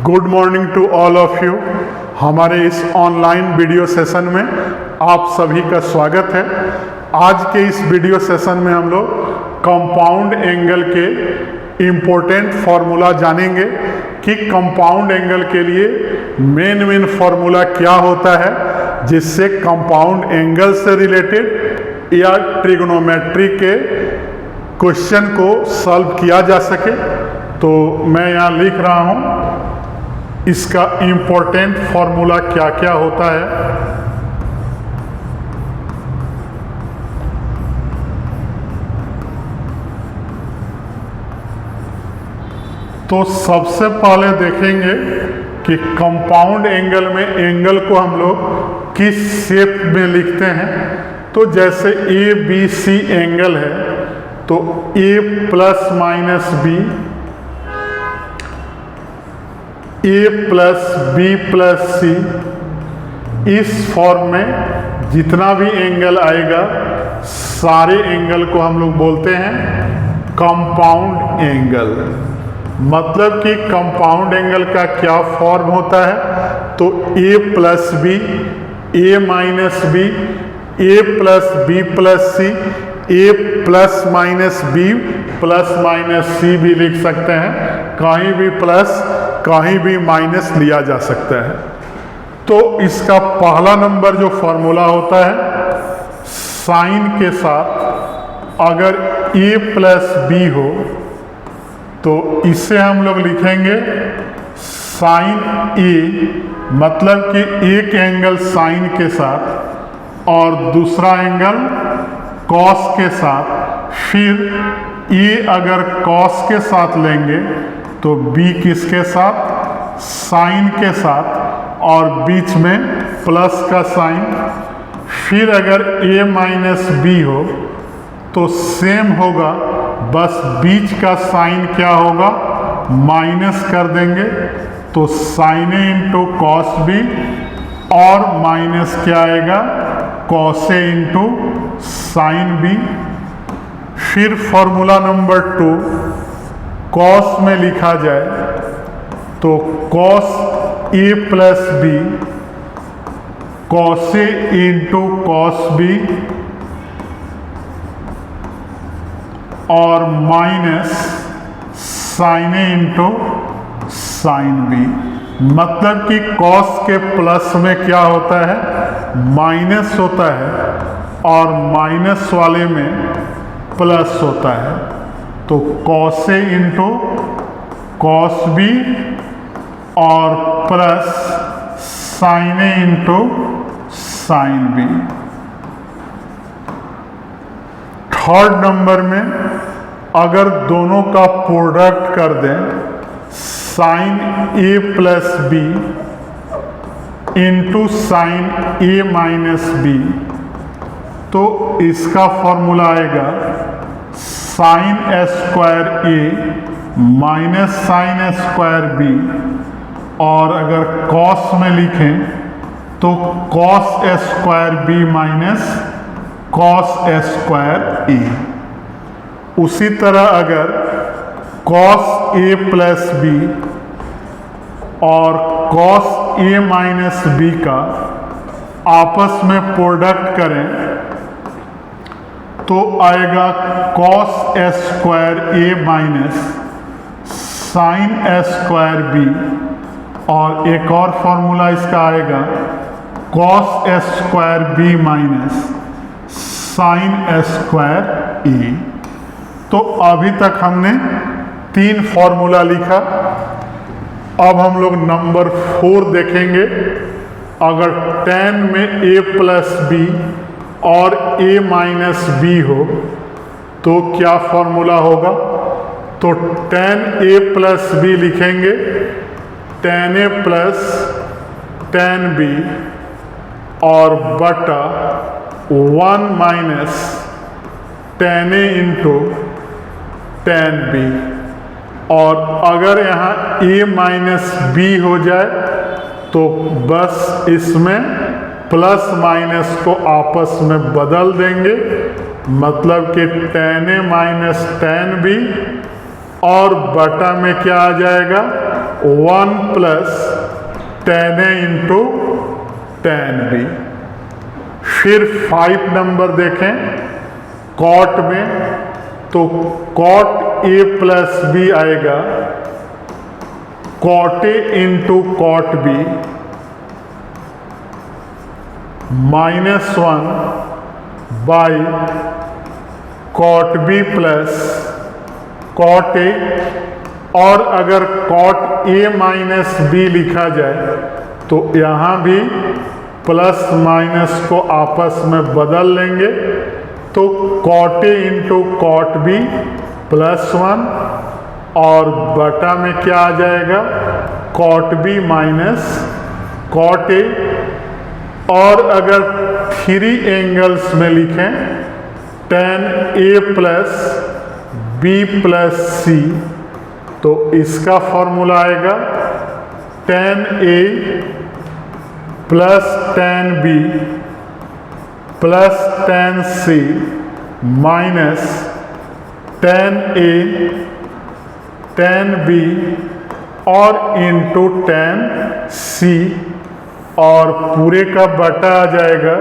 Good morning to all of you. हमारे इस online video session में आप सभी का स्वागत है। आज के इस वीडियो सेशन में हम लोग कंपाउंड एंगल के इम्पोर्टेंट फार्मूला जानेंगे कि कंपाउंड एंगल के लिए मेन फार्मूला क्या होता है जिससे कंपाउंड एंगल से रिलेटेड या ट्रिग्नोमेट्री के क्वेश्चन को सॉल्व किया जा सके। तो मैं यहाँ लिख रहा हूँ इसका इम्पोर्टेंट फार्मूला क्या क्या होता है। तो सबसे पहले देखेंगे कि कंपाउंड एंगल में एंगल को हम लोग किस शेप में लिखते हैं। तो जैसे ए बी सी एंगल है तो A plus minus B, A plus B plus सी, इस फॉर्म में जितना भी एंगल आएगा सारे एंगल को हम लोग बोलते हैं कंपाउंड एंगल। मतलब कि कंपाउंड एंगल का क्या फॉर्म होता है, तो A plus B, A minus B, A plus B plus C, A plus minus B plus minus C भी लिख सकते हैं। कहीं भी प्लस कहीं भी माइनस लिया जा सकता है। तो इसका पहला नंबर जो फॉर्मूला होता है साइन के साथ, अगर ए प्लस बी हो तो इसे हम लोग लिखेंगे साइन ए, मतलब कि एक एंगल साइन के साथ और दूसरा एंगल कॉस के साथ। फिर ए अगर कॉस के साथ लेंगे तो बी किसके साथ, साइन के साथ, और बीच में प्लस का साइन। फिर अगर ए माइनस बी हो तो सेम होगा, बस बीच का साइन क्या होगा, माइनस कर देंगे तो sign A into cos B, और माइनस क्या आएगा, cos A into sine B. फिर फॉर्मूला नंबर 2 कॉस में लिखा जाए तो cos A plus B, cos A into cos B, और minus sign A into sine B. मतलब कि कॉस के प्लस में क्या होता है, माइनस होता है, और माइनस वाले में प्लस होता है। तो cos A into cos B और plus sine A into sine B. Third number में अगर दोनों का प्रोडक्ट कर दें, sine A plus B into sine A minus B, तो इसका फॉर्मूला आएगा sine square A minus sine square B, और अगर कॉस में लिखें तो cos square B minus cos square A. उसी तरह अगर कॉस ए प्लस बी और कॉस ए माइनस बी का आपस में प्रोडक्ट करें तो आएगा cos square A minus sine square B, और एक और फॉर्मूला इसका आएगा cos square B minus sine square A. तो अभी तक हमने 3 फॉर्मूला लिखा। अब हम लोग नंबर 4 देखेंगे। अगर tan में a प्लस बी और a माइनस बी हो तो क्या फॉर्मूला होगा, तो tan a प्लस बी लिखेंगे tan a plus tan b और बटा 1 minus tan a into tan b। और अगर यहाँ a माइनस बी हो जाए तो बस इसमें प्लस माइनस को आपस में बदल देंगे, मतलब कि tan a minus tan b, और बटा में क्या आ जाएगा 1 plus tan A into tan B। फिर 5 नंबर देखें कॉट में, तो कॉट A प्लस B आएगा cot A into cot B -1 by cot B plus cot A। और अगर कॉट A माइनस B लिखा जाए तो यहाँ भी प्लस माइनस को आपस में बदल लेंगे, तो cot A into cot B +1 और बटा में क्या आ जाएगा cot B minus cot A। और अगर 3 एंगल्स में लिखें tan A plus B plus C, तो इसका फॉर्मूला आएगा tan A plus tan B plus tan C minus tan A tan B और इंटू tan C, और पूरे का बटा आ जाएगा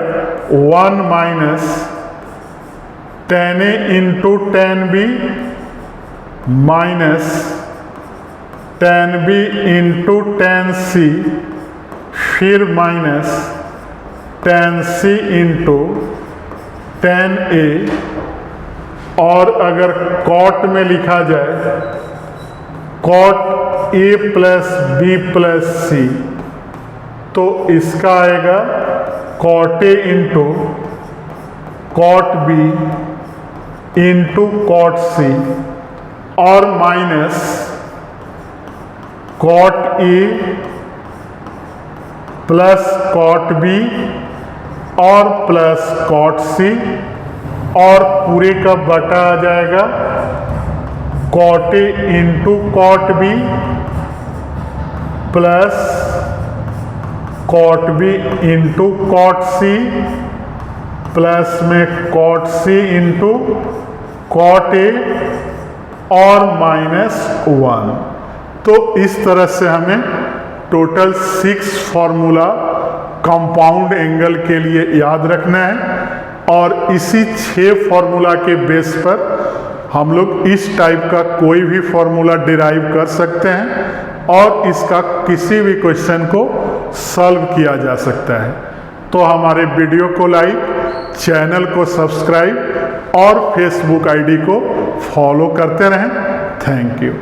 1 minus tan A into tan B minus tan B into tan C, फिर minus tan C into tan A। और अगर कॉट में लिखा जाए cot A plus B plus C, तो इसका आएगा cot A into cot B into cot C और minus cot A plus cot B और प्लस कॉट C, और पूरे का बटा आ जाएगा cot A into cot B plus cot B into cot C plus में cot C into cot A और -1। तो इस तरह से हमें टोटल 6 फॉर्मूला कंपाउंड एंगल के लिए याद रखना है, और इसी 6 फॉर्मूला के बेस पर हम लोग इस टाइप का कोई भी फॉर्मूला डिराइव कर सकते हैं और इसका किसी भी क्वेश्चन को सॉल्व किया जा सकता है। तो हमारे वीडियो को लाइक, चैनल को सब्सक्राइब और फेसबुक आईडी को फॉलो करते रहें। Thank you.